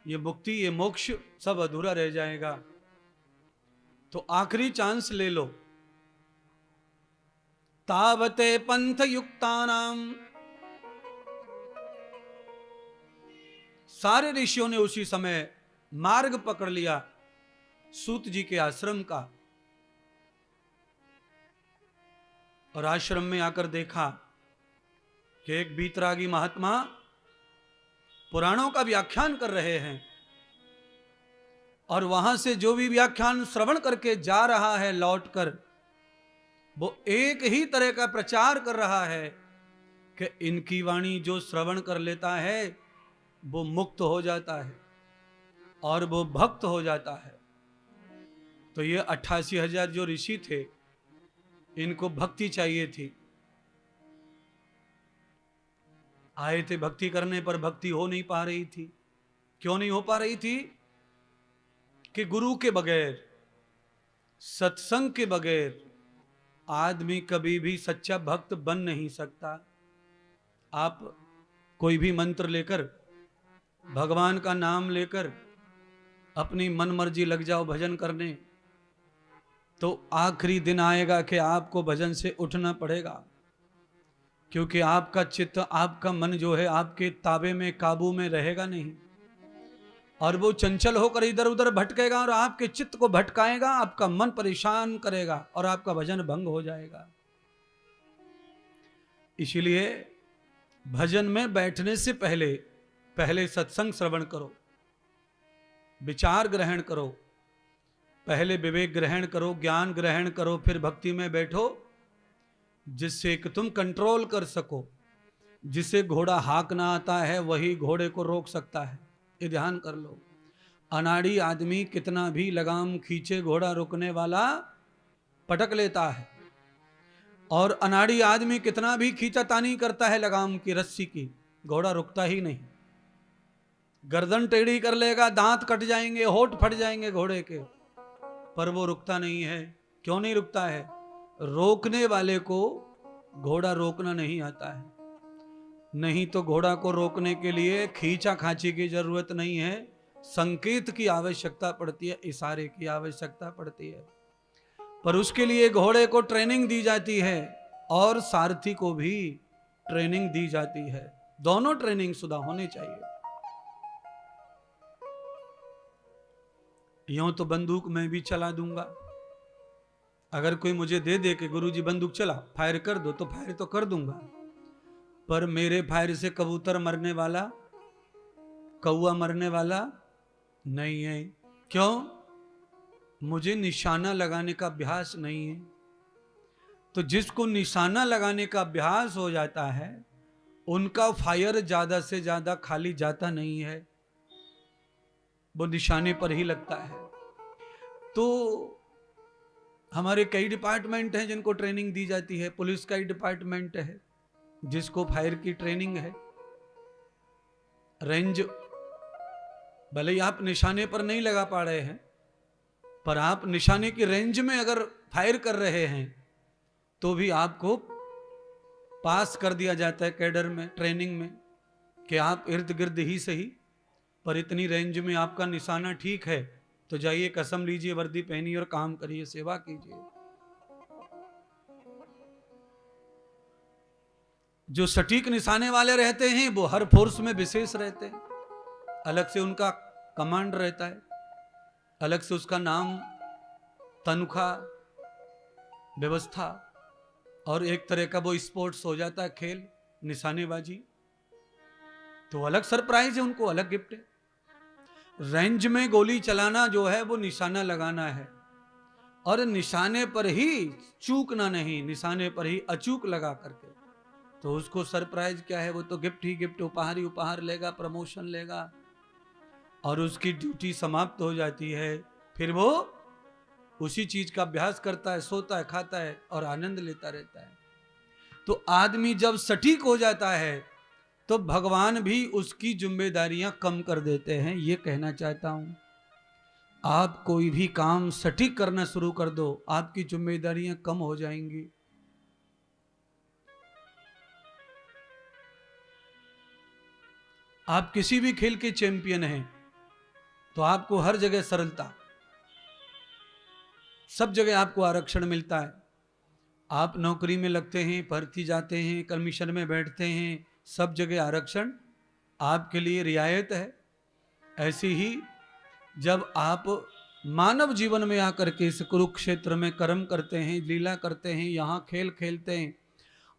Speaker 1: ये मुक्ति, ये मोक्ष सब अधूरा रह जाएगा। तो आखिरी चांस ले लो। तावते पंथ युक्तानाम, सारे ऋषियों ने उसी समय मार्ग पकड़ लिया सूत जी के आश्रम का, और आश्रम में आकर देखा कि एक बीतरागी महात्मा पुराणों का व्याख्यान कर रहे हैं, और वहां से जो भी व्याख्यान श्रवण करके जा रहा है लौटकर, वो एक ही तरह का प्रचार कर रहा है कि इनकी वाणी जो श्रवण कर लेता है वो मुक्त हो जाता है और वो भक्त हो जाता है। तो ये 88,000 जो ऋषि थे, इनको भक्ति चाहिए थी। आए थे भक्ति करने, पर भक्ति हो नहीं पा रही थी। क्यों नहीं हो पा रही थी? कि गुरु के बगैर, सत्संग के बगैर आदमी कभी भी सच्चा भक्त बन नहीं सकता। आप कोई भी मंत्र लेकर, भगवान का नाम लेकर अपनी मन मर्जी लग जाओ भजन करने, तो आखिरी दिन आएगा कि आपको भजन से उठना पड़ेगा, क्योंकि आपका चित्त, आपका मन जो है आपके ताबे में, काबू में रहेगा नहीं, और वो चंचल होकर इधर उधर भटकेगा और आपके चित्त को भटकाएगा, आपका मन परेशान करेगा और आपका भजन भंग हो जाएगा। इसीलिए भजन में बैठने से पहले सत्संग श्रवण करो, विचार ग्रहण करो, पहले विवेक ग्रहण करो, ज्ञान ग्रहण करो, फिर भक्ति में बैठो, जिससे कि तुम कंट्रोल कर सको। जिसे घोड़ा हाँकना आता है वही घोड़े को रोक सकता है, ये ध्यान कर लो। अनाड़ी आदमी कितना भी लगाम खींचे, घोड़ा रोकने वाला पटक लेता है, और अनाड़ी आदमी कितना भी खींचातानी करता है लगाम की, रस्सी की, घोड़ा रुकता ही नहीं। गर्दन टेढ़ी कर लेगा, दांत कट जाएंगे, होठ फट जाएंगे घोड़े के, पर वो रुकता नहीं है। क्यों नहीं रुकता है? रोकने वाले को घोड़ा रोकना नहीं आता है। नहीं तो घोड़ा को रोकने के लिए खींचा खांची की जरूरत नहीं है, संकेत की आवश्यकता पड़ती है, इशारे की आवश्यकता पड़ती है। पर उसके लिए घोड़े को ट्रेनिंग दी जाती है और सारथी को भी ट्रेनिंग दी जाती है। दोनों ट्रेनिंग शुदा होने चाहिए। यूं तो बंदूक मैं भी चला दूंगा, अगर कोई मुझे दे दे कि गुरुजी बंदूक चला, फायर कर दो, तो फायर तो कर दूंगा, पर मेरे फायर से कबूतर मरने वाला, कौवा मरने वाला नहीं है। क्यों? मुझे निशाना लगाने का अभ्यास नहीं है। तो जिसको निशाना लगाने का अभ्यास हो जाता है, उनका फायर ज्यादा से ज्यादा खाली जाता नहीं है, वो निशाने पर ही लगता है। तो हमारे कई डिपार्टमेंट हैं जिनको ट्रेनिंग दी जाती है। पुलिस का ही डिपार्टमेंट है जिसको फायर की ट्रेनिंग है। रेंज, भले ही आप निशाने पर नहीं लगा पा रहे हैं, पर आप निशाने की रेंज में अगर फायर कर रहे हैं तो भी आपको पास कर दिया जाता है कैडर में, ट्रेनिंग में, कि आप इर्द गिर्द ही सही, पर इतनी रेंज में आपका निशाना ठीक है तो जाइए, कसम लीजिए, वर्दी पहनिए और काम करिए, सेवा कीजिए। जो सटीक निशाने वाले रहते हैं वो हर फोर्स में विशेष रहते हैं, अलग से उनका कमांड रहता है, अलग से उसका नाम, तनख्वाह, व्यवस्था और एक तरह का वो स्पोर्ट्स हो जाता है, खेल निशानेबाजी, तो अलग सरप्राइज है, उनको अलग गिफ्ट है। रेंज में गोली चलाना जो है वो निशाना लगाना है, और निशाने पर ही चूकना नहीं, निशाने पर ही अचूक लगा करके, तो उसको सरप्राइज क्या है, वो तो गिफ्ट ही गिफ्ट, उपहार ही उपहार लेगा, प्रमोशन लेगा, और उसकी ड्यूटी समाप्त हो जाती है। फिर वो उसी चीज का अभ्यास करता है, सोता है, खाता है और आनंद लेता रहता है। तो आदमी जब सटीक हो जाता है तो भगवान भी उसकी जिम्मेदारियां कम कर देते हैं। ये कहना चाहता हूं, आप कोई भी काम सटीक करना शुरू कर दो, आपकी जिम्मेदारियां कम हो जाएंगी। आप किसी भी खेल के चैंपियन हैं तो आपको हर जगह सरलता, सब जगह आपको आरक्षण मिलता है। आप नौकरी में लगते हैं, भर्ती जाते हैं, कमीशन में बैठते हैं, सब जगह आरक्षण आपके लिए रियायत है। ऐसे ही जब आप मानव जीवन में आकर के इस कुरुक्षेत्र में कर्म करते हैं, लीला करते हैं, यहाँ खेल खेलते हैं,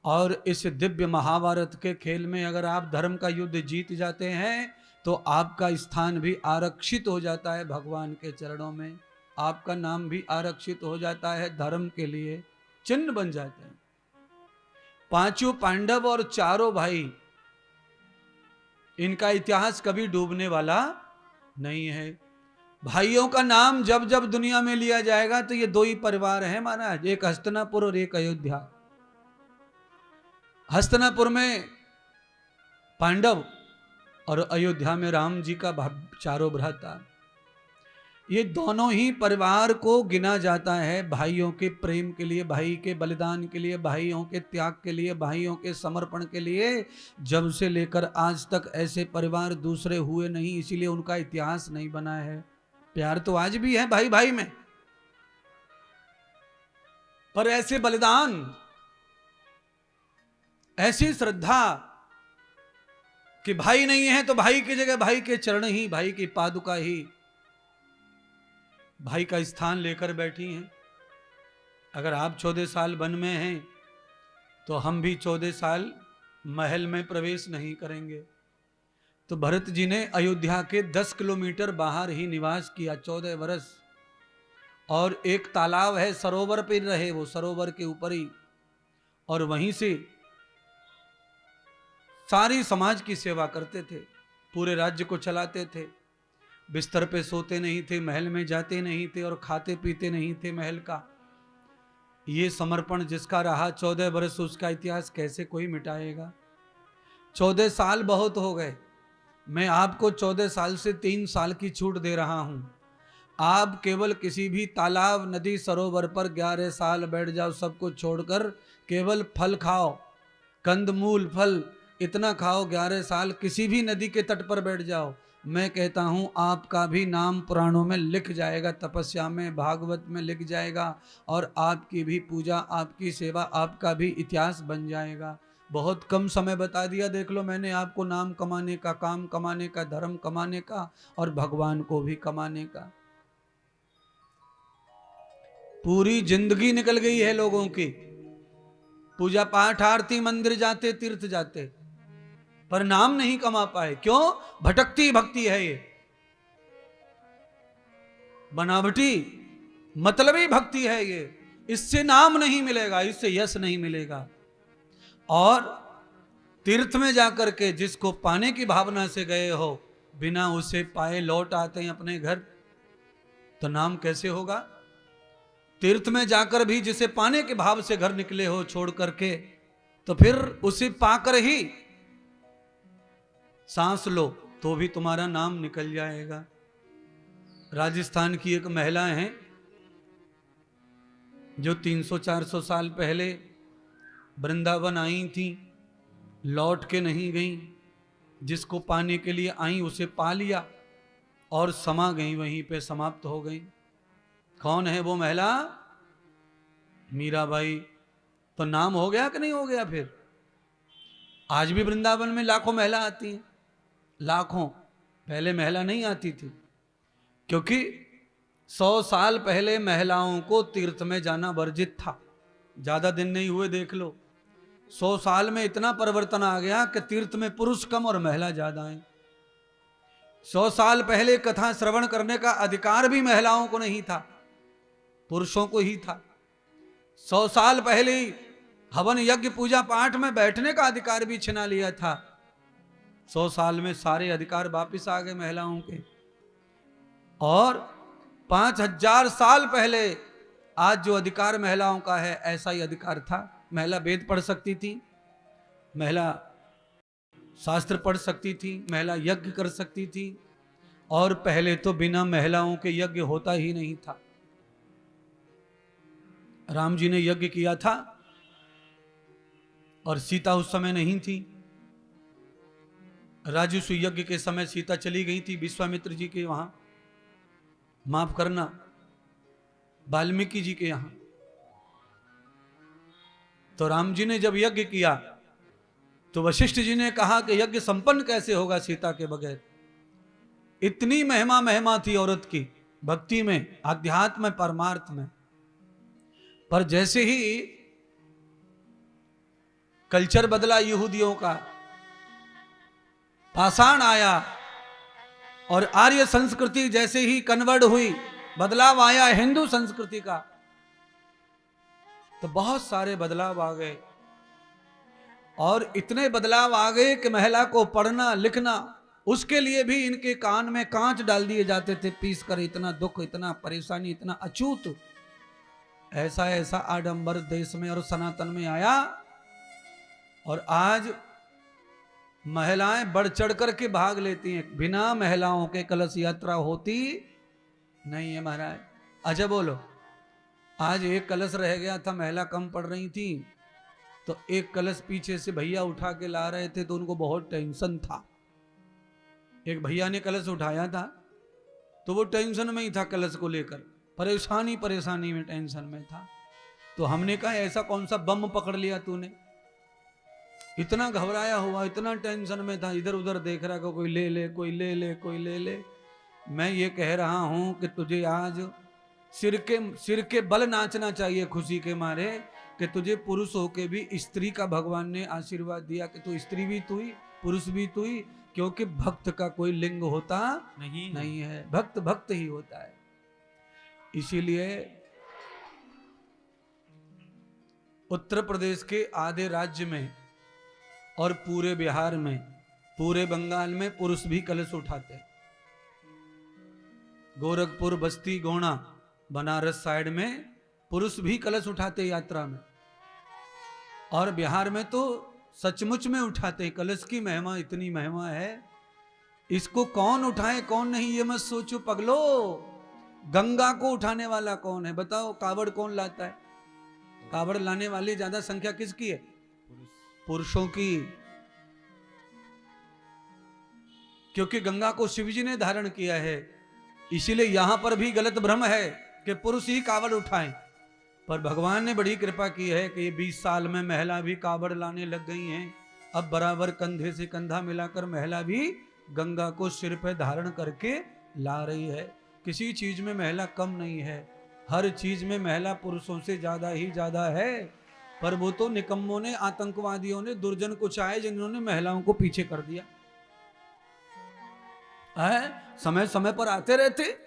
Speaker 1: और इस दिव्य महाभारत के खेल में अगर आप धर्म का युद्ध जीत जाते हैं तो आपका स्थान भी आरक्षित हो जाता है भगवान के चरणों में, आपका नाम भी आरक्षित हो जाता है, धर्म के लिए चिन्ह बन जाते हैं। पांचों पांडव और चारों भाई, इनका इतिहास कभी डूबने वाला नहीं है। भाइयों का नाम जब जब दुनिया में लिया जाएगा तो ये दो ही परिवार हैं महाराज, एक हस्तिनापुर और एक अयोध्या। हस्तिनापुर में पांडव और अयोध्या में राम जी का चारों भ्राता, ये दोनों ही परिवार को गिना जाता है भाइयों के प्रेम के लिए, भाई के बलिदान के लिए, भाइयों के त्याग के लिए, भाइयों के समर्पण के लिए। जब से लेकर आज तक ऐसे परिवार दूसरे हुए नहीं, इसीलिए उनका इतिहास नहीं बना है। प्यार तो आज भी है भाई भाई में, पर ऐसे बलिदान, ऐसी श्रद्धा कि भाई नहीं है तो भाई की जगह भाई के चरण ही, भाई की पादुका ही भाई का स्थान लेकर बैठी हैं। अगर आप 14 साल वन में हैं तो हम भी 14 साल महल में प्रवेश नहीं करेंगे। तो भरत जी ने अयोध्या के 10 किलोमीटर बाहर ही निवास किया 14 वर्ष, और एक तालाब है, सरोवर पर रहे वो, सरोवर के ऊपर ही, और वहीं से सारी समाज की सेवा करते थे, पूरे राज्य को चलाते थे। बिस्तर पे सोते नहीं थे, महल में जाते नहीं थे, और खाते पीते नहीं थे महल का। ये समर्पण जिसका रहा 14 वर्ष, उसका इतिहास कैसे कोई मिटाएगा। 14 साल बहुत हो गए, मैं आपको 14 साल से 3 साल की छूट दे रहा हूं। आप केवल किसी भी तालाब, नदी, सरोवर पर 11 साल बैठ जाओ, सबको छोड़कर केवल फल खाओ, कंदमूल फल इतना खाओ, 11 साल किसी भी नदी के तट पर बैठ जाओ, मैं कहता हूं आपका भी नाम पुराणों में लिख जाएगा, तपस्या में, भागवत में लिख जाएगा, और आपकी भी पूजा, आपकी सेवा, आपका भी इतिहास बन जाएगा। बहुत कम समय बता दिया, देख लो मैंने आपको, नाम कमाने का, काम कमाने का, धर्म कमाने का, और भगवान को भी कमाने का। पूरी जिंदगी निकल गई है लोगों की, पूजा पाठ, आरती, मंदिर जाते, तीर्थ जाते, पर नाम नहीं कमा पाए। क्यों? भटकती भक्ति है ये, बनावटी मतलबी भक्ति है ये। इससे नाम नहीं मिलेगा, इससे यश नहीं मिलेगा। और तीर्थ में जाकर के जिसको पाने की भावना से गए हो, बिना उसे पाए लौट आते हैं अपने घर, तो नाम कैसे होगा? तीर्थ में जाकर भी जिसे पाने के भाव से घर निकले हो छोड़ करके, तो फिर उसे पाकर ही सांस लो तो भी तुम्हारा नाम निकल जाएगा। राजस्थान की एक महिला है जो 300-400 साल पहले वृंदावन आई थी, लौट के नहीं गई, जिसको पाने के लिए आई उसे पा लिया और समा गई, वहीं पे समाप्त हो गई। कौन है वो महिला? मीराबाई। तो नाम हो गया कि नहीं हो गया? फिर आज भी वृंदावन में लाखों महिला आती हैं, लाखों। पहले महिला नहीं आती थी, क्योंकि 100 साल पहले महिलाओं को तीर्थ में जाना वर्जित था, ज्यादा दिन नहीं हुए, देख लो 100 साल में इतना परिवर्तन आ गया कि तीर्थ में पुरुष कम और महिला ज्यादा है। 100 साल पहले कथा श्रवण करने का अधिकार भी महिलाओं को नहीं था, पुरुषों को ही था। 100 साल पहले ही हवन यज्ञ पूजा पाठ में बैठने का अधिकार भी छिना लिया था। 100 साल में सारे अधिकार वापिस आ गए महिलाओं के। और 5000 साल पहले आज जो अधिकार महिलाओं का है, ऐसा ही अधिकार था। महिला वेद पढ़ सकती थी, महिला शास्त्र पढ़ सकती थी, महिला यज्ञ कर सकती थी। और पहले तो बिना महिलाओं के यज्ञ होता ही नहीं था। राम जी ने यज्ञ किया था और सीता उस समय नहीं थी। राजस्व यज्ञ के समय सीता चली गई थी विश्वामित्र जी के वहां, माफ करना, वाल्मीकि जी के यहां। तो राम जी ने जब यज्ञ किया तो वशिष्ठ जी ने कहा कि यज्ञ संपन्न कैसे होगा सीता के बगैर। इतनी महिमा थी औरत की भक्ति में, आध्यात्म में, परमार्थ में। पर जैसे ही कल्चर बदला यहूदियों का, पाषाण आया और आर्य संस्कृति जैसे ही कन्वर्ट हुई, बदलाव आया हिंदू संस्कृति का, तो बहुत सारे बदलाव आ गए। और इतने बदलाव आ गए कि महिला को पढ़ना लिखना, उसके लिए भी इनके कान में कांच डाल दिए जाते थे पीस कर। इतना दुख, इतना परेशानी, इतना अछूत, ऐसा ऐसा आडंबर देश में और सनातन में आया। और आज महिलाएं बढ़ चढ़ कर के भाग लेती हैं। बिना महिलाओं के कलश यात्रा होती नहीं है महाराज। अच्छा बोलो, आज एक कलश रह गया था, महिला कम पड़ रही थी, तो एक कलश पीछे से भैया उठा के ला रहे थे, तो उनको बहुत टेंशन था। एक भैया ने कलश उठाया था तो वो टेंशन में ही था, कलश को लेकर परेशानी में, टेंशन में था। तो हमने कहा ऐसा कौन सा बम पकड़ लिया तूने, इतना घबराया हुआ, इतना टेंशन में था, इधर उधर देख रहा कि कोई ले ले, कोई ले ले, कोई ले ले। मैं ये कह रहा हूं कि तुझे आज सिर के बल नाचना चाहिए खुशी के मारे कि तुझे पुरुष होके भी स्त्री का भगवान ने आशीर्वाद दिया कि तू स्त्री भी तू ही, पुरुष भी तू ही। क्योंकि भक्त का कोई लिंग होता नहीं है, भक्त भक्त ही होता है। इसीलिए उत्तर प्रदेश के आधे राज्य में और पूरे बिहार में, पूरे बंगाल में पुरुष भी कलश उठाते हैं। गोरखपुर, बस्ती, गोंडा, बनारस साइड में पुरुष भी कलश उठाते यात्रा में। और बिहार में तो सचमुच में उठाते हैं। कलश की महिमा, इतनी महिमा है, इसको कौन उठाए कौन नहीं ये मत सोचो पगलो। गंगा को उठाने वाला कौन है बताओ? कावड़ कौन लाता है? कावड़ लाने वाली ज्यादा संख्या किसकी है? पुरुषों की। क्योंकि गंगा को शिव जी ने धारण किया है। इसीलिए यहां पर भी गलत भ्रम है कि पुरुष ही कावड़ उठाएं। पर भगवान ने बड़ी कृपा की है कि ये 20 साल में महिला भी कावड़ लाने लग गई हैं। अब बराबर कंधे से कंधा मिलाकर महिला भी गंगा को सिर पर धारण करके ला रही है। किसी चीज में महिला कम नहीं है, हर चीज में महिला पुरुषों से ज्यादा ही ज्यादा है। पर वो तो निकम्मों ने, आतंकवादियों ने, दुर्जन कुछ आए जिन्होंने महिलाओं को पीछे कर दिया है। समय समय पर आते रहते,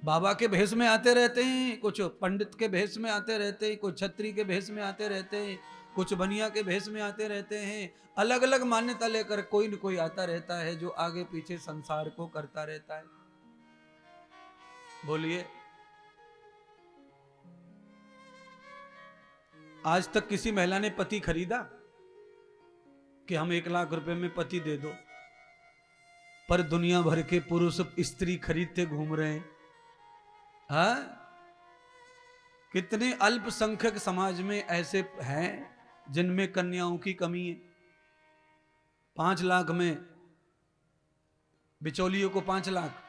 Speaker 1: बाबा के भेष में आते रहते हैं, कुछ पंडित के भेष में आते रहते हैं, कुछ छत्री के भेष में आते रहते हैं, कुछ बनिया के भेष में आते रहते हैं। अलग अलग मान्यता लेकर कोई न कोई आता रहता है जो आगे पीछे संसार को करता रहता है। बोलिए, आज तक किसी महिला ने पति खरीदा कि हम 1 लाख रुपए में पति दे दो? पर दुनिया भर के पुरुष स्त्री खरीदते घूम रहे हैं। हाँ, कितने अल्पसंख्यक समाज में ऐसे हैं जिनमें कन्याओं की कमी है। 5 लाख में बिचौलियों को 5 लाख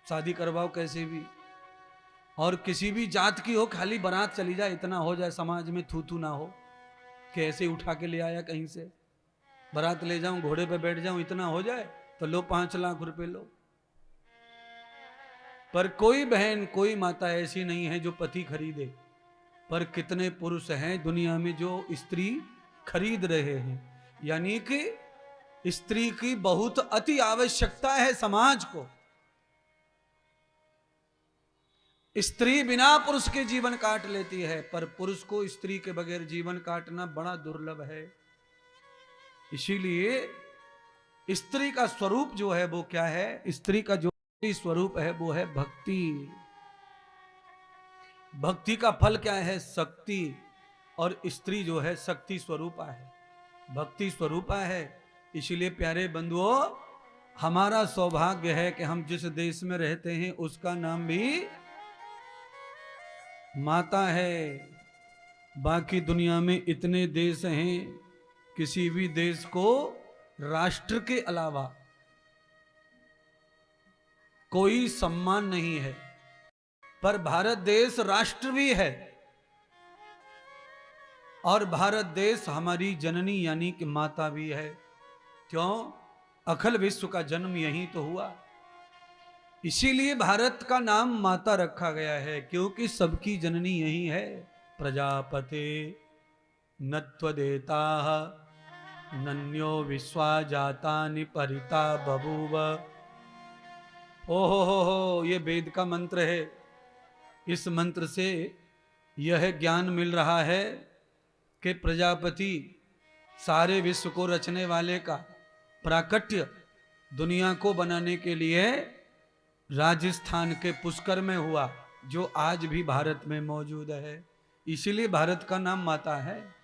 Speaker 1: शादी करवाओ कैसे भी। और किसी भी जात की हो, खाली बारात चली जाए, इतना हो जाए समाज में थू थू ना हो कि ऐसे उठा के ले आया कहीं से, बारात ले जाऊं, घोड़े पे बैठ जाऊं, इतना हो जाए तो लो 5 लाख रुपए लो। पर कोई बहन, कोई माता ऐसी नहीं है जो पति खरीदे। पर कितने पुरुष हैं दुनिया में जो स्त्री खरीद रहे हैं। यानी कि स्त्री की बहुत अति आवश्यकता है समाज को। स्त्री बिना पुरुष के जीवन काट लेती है, पर पुरुष को स्त्री के बगैर जीवन काटना बड़ा दुर्लभ है। इसीलिए स्त्री का स्वरूप जो है वो क्या है? स्त्री का जो स्वरूप है वो है भक्ति। भक्ति का फल क्या है? शक्ति। और स्त्री जो है शक्ति स्वरूपा है, भक्ति स्वरूपा है। इसीलिए प्यारे बंधुओं, हमारा सौभाग्य है कि हम जिस देश में रहते हैं उसका नाम भी माता है। बाकी दुनिया में इतने देश हैं, किसी भी देश को राष्ट्र के अलावा कोई सम्मान नहीं है, पर भारत देश राष्ट्र भी है। और भारत देश हमारी जननी यानी कि माता भी है। क्यों? अखिल विश्व का जन्म यहीं तो हुआ। इसीलिए भारत का नाम माता रखा गया है, क्योंकि सबकी जननी यही है। प्रजापते नत्वदेता नन्यो विश्वा जातानि परिता बभूव। हो, ये वेद का मंत्र है। इस मंत्र से यह ज्ञान मिल रहा है कि प्रजापति सारे विश्व को रचने वाले का प्राकट्य दुनिया को बनाने के लिए राजस्थान के पुष्कर में हुआ, जो आज भी भारत में मौजूद है। इसीलिए भारत का नाम माता है।